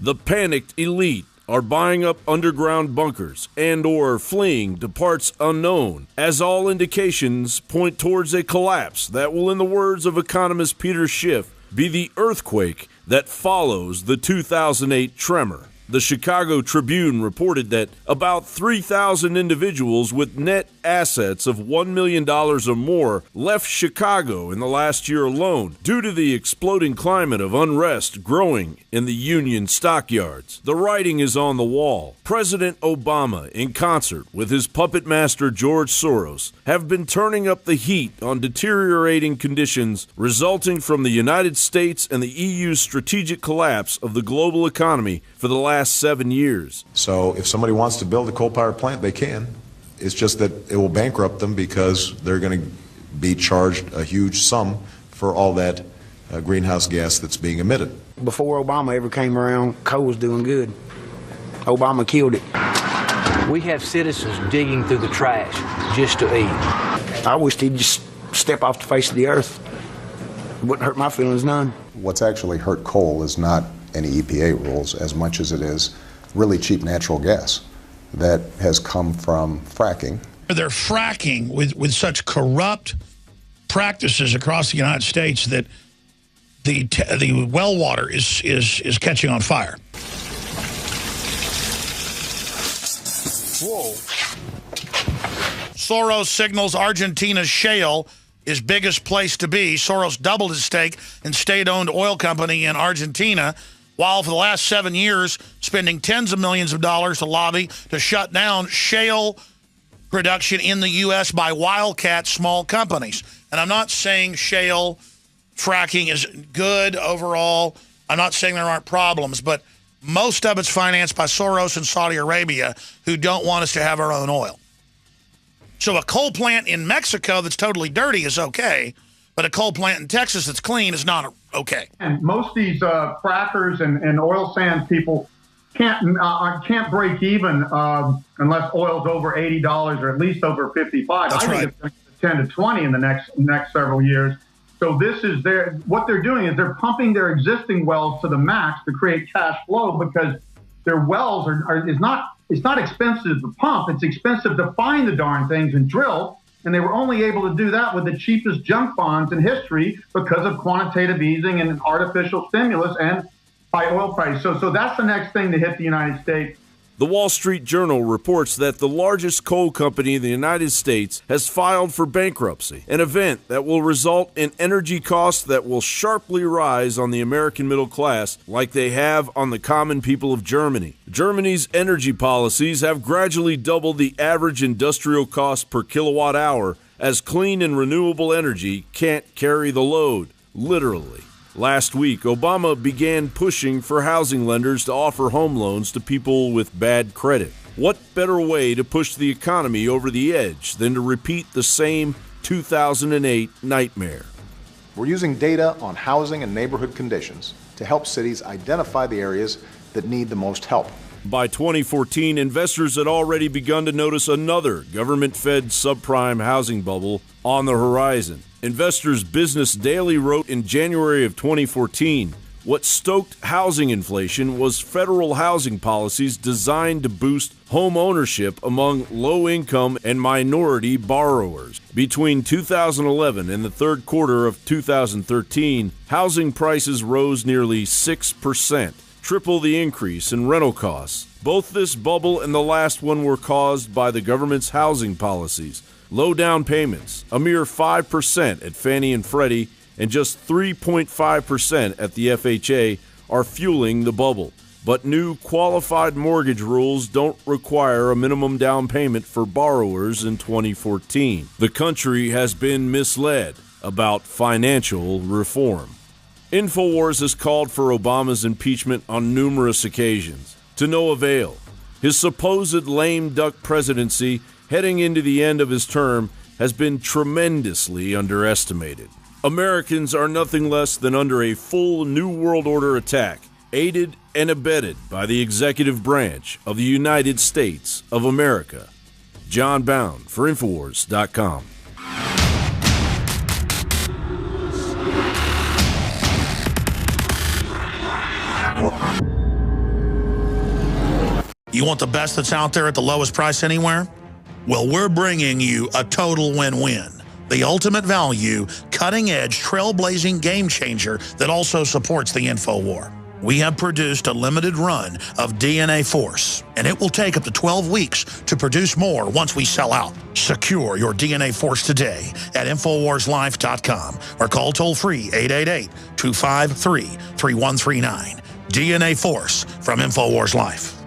The panicked elite are buying up underground bunkers and or fleeing to parts unknown, as all indications point towards a collapse that will, in the words of economist Peter Schiff, be the earthquake that follows the 2008 tremor. The Chicago Tribune reported that about 3,000 individuals with net assets of $1 million or more left Chicago in the last year alone due to the exploding climate of unrest growing in the Union stockyards. The writing is on the wall. President Obama, in concert with his puppet master George Soros, have been turning up the heat on deteriorating conditions resulting from the United States and the EU's strategic collapse of the global economy for the last 7 years. So if somebody wants to build a coal-powered plant, they can. It's just that it will bankrupt them because they're going to be charged a huge sum for all that greenhouse gas that's being emitted. Before Obama ever came around, coal was doing good. Obama killed it. We have citizens digging through the trash just to eat. I wish he'd just step off the face of the earth. It wouldn't hurt my feelings none. What's actually hurt coal is not any EPA rules as much as it is really cheap natural gas that has come from fracking. They're fracking with such corrupt practices across the United States that the well water is catching on fire. Whoa. Soros signals Argentina's shale is biggest place to be. Soros doubled his stake in state-owned oil company in Argentina, while for the last 7 years spending tens of millions of dollars to lobby to shut down shale production in the U.S. by wildcat small companies. And I'm not saying shale fracking is good overall. I'm not saying there aren't problems, but most of it's financed by Soros and Saudi Arabia, who don't want us to have our own oil. So a coal plant in Mexico that's totally dirty is okay, but a coal plant in Texas that's clean is not okay. And most of these frackers and oil sands people can't break even unless oil's over $80 or at least over $55. That's right. I think it's going to 10 to 20 in the next several years. So this is what they're doing is they're pumping their existing wells to the max to create cash flow, because their wells it's not expensive to pump, it's expensive to find the darn things and drill. And they were only able to do that with the cheapest junk bonds in history because of quantitative easing and artificial stimulus and high oil prices. So that's the next thing to hit the United States. The Wall Street Journal reports that the largest coal company in the United States has filed for bankruptcy, an event that will result in energy costs that will sharply rise on the American middle class like they have on the common people of Germany. Germany's energy policies have gradually doubled the average industrial cost per kilowatt hour, as clean and renewable energy can't carry the load, literally. Last week, Obama began pushing for housing lenders to offer home loans to people with bad credit. What better way to push the economy over the edge than to repeat the same 2008 nightmare? We're using data on housing and neighborhood conditions to help cities identify the areas that need the most help. By 2014, investors had already begun to notice another government-fed subprime housing bubble on the horizon. Investors Business Daily wrote in January of 2014, what stoked housing inflation was federal housing policies designed to boost home ownership among low-income and minority borrowers. Between 2011 and the third quarter of 2013, housing prices rose nearly 6%, triple the increase in rental costs. Both this bubble and the last one were caused by the government's housing policies. Low down payments, a mere 5% at Fannie and Freddie, and just 3.5% at the FHA are fueling the bubble. But new qualified mortgage rules don't require a minimum down payment for borrowers in 2014. The country has been misled about financial reform. InfoWars has called for Obama's impeachment on numerous occasions, to no avail. His supposed lame duck presidency heading into the end of his term has been tremendously underestimated. Americans are nothing less than under a full New World Order attack, aided and abetted by the executive branch of the United States of America. John Bound for Infowars.com. You want the best that's out there at the lowest price anywhere? Well, we're bringing you a total win-win. The ultimate value, cutting-edge, trailblazing game changer that also supports the InfoWar. We have produced a limited run of DNA Force, and it will take up to 12 weeks to produce more once we sell out. Secure your DNA Force today at InfoWarsLife.com or call toll-free 888-253-3139. DNA Force from InfoWars Life.